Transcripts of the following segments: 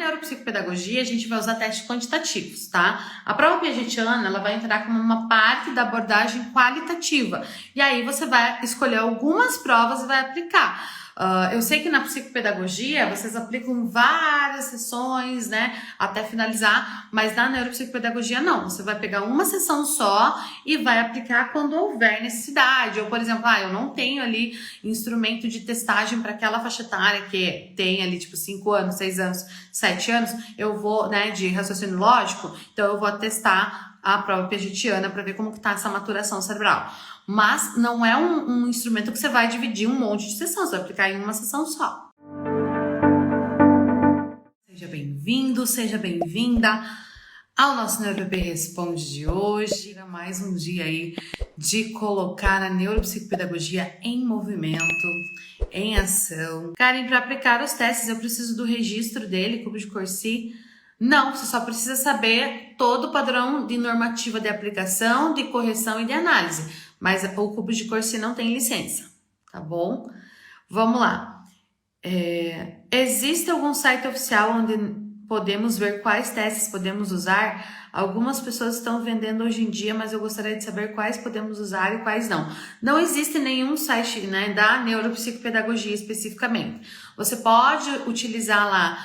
neuropsicopedagogia, a gente vai usar testes quantitativos, tá? A prova piagetiana, ela vai entrar como uma parte da abordagem qualitativa. E aí você vai escolher algumas provas e vai aplicar. Eu sei que na psicopedagogia vocês aplicam várias sessões, né, até finalizar, mas na neuropsicopedagogia não. Você vai pegar uma sessão só e vai aplicar quando houver necessidade. Ou, por exemplo, eu não tenho ali instrumento de testagem para aquela faixa etária que tem ali, tipo, 5 anos, 6 anos, 7 anos, eu vou, né, de raciocínio lógico, então eu vou testar a prova piagetiana para ver como que tá essa maturação cerebral. Mas não é um instrumento que você vai dividir um monte de sessões, você vai aplicar em uma sessão só. Seja bem-vindo, seja bem-vinda ao nosso NeuroPP Responde de hoje. Mais um dia aí de colocar a neuropsicopedagogia em movimento, em ação. Karen, para aplicar os testes eu preciso do registro dele, cubo de Corsi? Não, você só precisa saber todo o padrão de normativa de aplicação, de correção e de análise. Mas o cubo de Corsi não tem licença, tá bom? Vamos lá. Existe algum site oficial onde podemos ver quais testes podemos usar? Algumas pessoas estão vendendo hoje em dia, mas eu gostaria de saber quais podemos usar e quais não. Não existe nenhum site, né, da neuropsicopedagogia especificamente. Você pode utilizar lá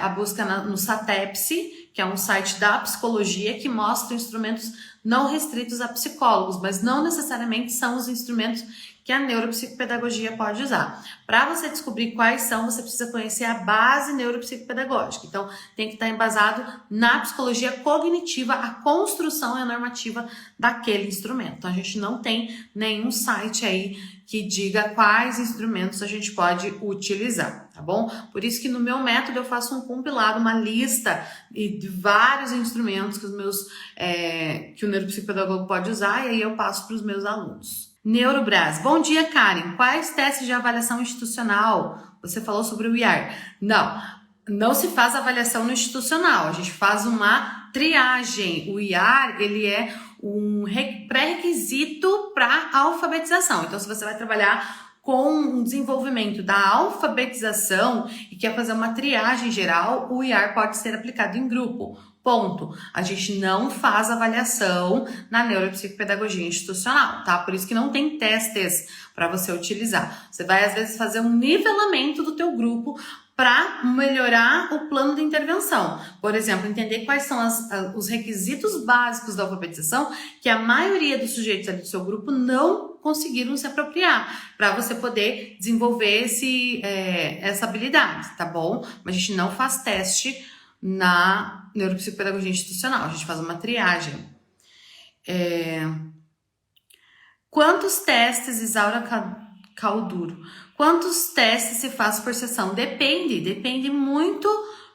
a busca no Satepsi, que é um site da psicologia que mostra instrumentos não restritos a psicólogos, mas não necessariamente são os instrumentos que a neuropsicopedagogia pode usar. Para você descobrir quais são, você precisa conhecer a base neuropsicopedagógica. Então, tem que estar embasado na psicologia cognitiva, a construção e a normativa daquele instrumento. Então, a gente não tem nenhum site aí que diga quais instrumentos a gente pode utilizar, tá bom? Por isso que no meu método eu faço um compilado, uma lista de vários instrumentos que que o neuropsicopedagogo pode usar, e aí eu passo para os meus alunos. Neurobras. Bom dia, Karen. Quais testes de avaliação institucional? Você falou sobre o IAR. Não se faz avaliação no institucional. A gente faz uma triagem. O IAR, ele é um pré-requisito para alfabetização. Então, se você vai trabalhar com o desenvolvimento da alfabetização e quer fazer uma triagem geral, o IAR pode ser aplicado em grupo. Ponto. A gente não faz avaliação na neuropsicopedagogia institucional, tá? Por isso que não tem testes para você utilizar. Você vai, às vezes, fazer um nivelamento do teu grupo para melhorar o plano de intervenção. Por exemplo, entender quais são os requisitos básicos da alfabetização que a maioria dos sujeitos ali do seu grupo não conseguiram se apropriar, para você poder desenvolver essa habilidade, tá bom? Mas a gente não faz teste na neuropsicopedagogia institucional, a gente faz uma triagem. Quantos testes, Isaura Calduro? Quantos testes se faz por sessão? Depende muito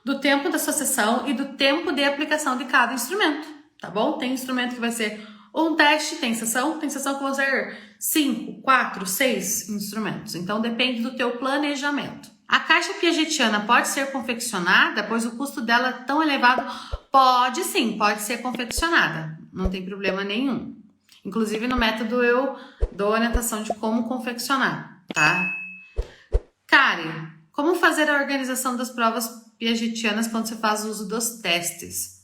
do tempo da sua sessão e do tempo de aplicação de cada instrumento, tá bom? Tem instrumento que vai ser um teste, tem sessão que vão ser 5, 4, 6 instrumentos. Então depende do teu planejamento. A caixa piagetiana pode ser confeccionada, pois o custo dela é tão elevado? Pode sim, pode ser confeccionada, não tem problema nenhum. Inclusive no método eu dou orientação de como confeccionar, tá? Karen, como fazer a organização das provas piagetianas quando você faz uso dos testes?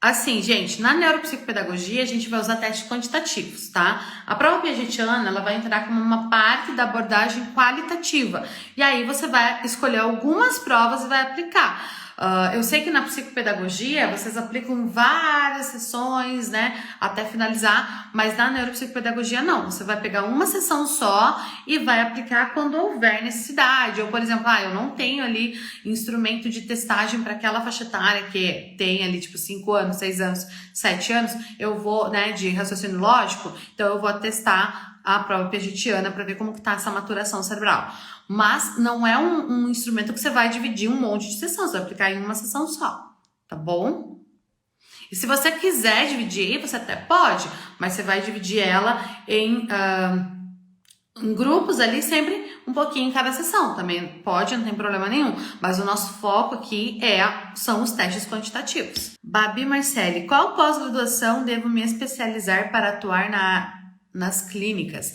Assim, gente, na neuropsicopedagogia a gente vai usar testes quantitativos, tá? A prova piagetiana, ela vai entrar como uma parte da abordagem qualitativa. E aí você vai escolher algumas provas e vai aplicar. Eu sei que na psicopedagogia vocês aplicam várias sessões, né, até finalizar, mas na neuropsicopedagogia não. Você vai pegar uma sessão só e vai aplicar quando houver necessidade. Ou, por exemplo, eu não tenho ali instrumento de testagem para aquela faixa etária que tem ali, tipo, 5 anos, 6 anos, 7 anos, eu vou, né, de raciocínio lógico, então eu vou testar a prova piagetiana para ver como que tá essa maturação cerebral. Mas não é um instrumento que você vai dividir um monte de sessões, você vai aplicar em uma sessão só, tá bom? E se você quiser dividir, você até pode, mas você vai dividir ela em grupos ali, sempre um pouquinho em cada sessão. Também pode, não tem problema nenhum, mas o nosso foco aqui são os testes quantitativos. Babi Marcelli, qual pós-graduação devo me especializar para atuar nas clínicas?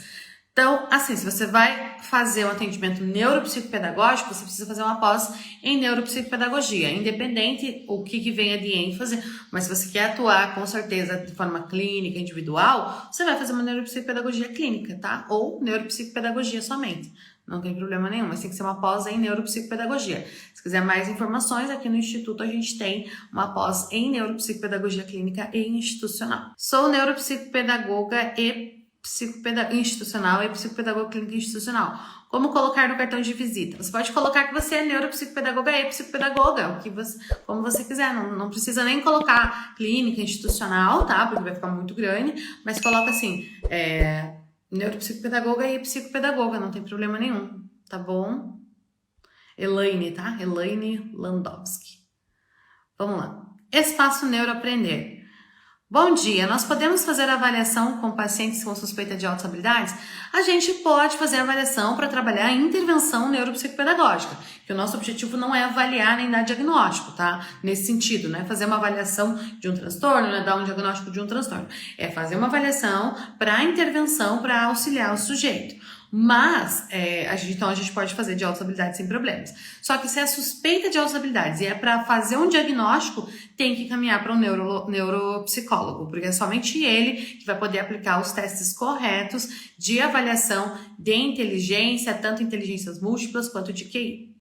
Então, assim, se você vai fazer um atendimento neuropsicopedagógico, você precisa fazer uma pós em neuropsicopedagogia, independente o que venha de ênfase, mas se você quer atuar com certeza de forma clínica, individual, você vai fazer uma neuropsicopedagogia clínica, tá? Ou neuropsicopedagogia somente. Não tem problema nenhum, mas tem que ser uma pós em neuropsicopedagogia. Se quiser mais informações, aqui no Instituto a gente tem uma pós em neuropsicopedagogia clínica e institucional. Sou neuropsicopedagoga e institucional e psicopedagoga clínica institucional. Como colocar no cartão de visita? Você pode colocar que você é neuropsicopedagoga e psicopedagoga, como você quiser. Não precisa nem colocar clínica institucional, tá? Porque vai ficar muito grande. Mas coloca assim, neuropsicopedagoga e psicopedagoga, não tem problema nenhum, tá bom? Elaine, tá? Elaine Landowski. Vamos lá. Espaço Neuroaprender. Bom dia, nós podemos fazer avaliação com pacientes com suspeita de altas habilidades? A gente pode fazer avaliação para trabalhar a intervenção neuropsicopedagógica, que o nosso objetivo não é avaliar nem dar diagnóstico, tá? Nesse sentido, né? Fazer uma avaliação de um transtorno, né? Dar um diagnóstico de um transtorno. É fazer uma avaliação para intervenção, para auxiliar o sujeito. Mas, então a gente pode fazer de altas habilidades sem problemas. Só que se é suspeita de altas habilidades e é para fazer um diagnóstico, tem que caminhar para um neuropsicólogo, porque é somente ele que vai poder aplicar os testes corretos de avaliação de inteligência, tanto inteligências múltiplas quanto de QI.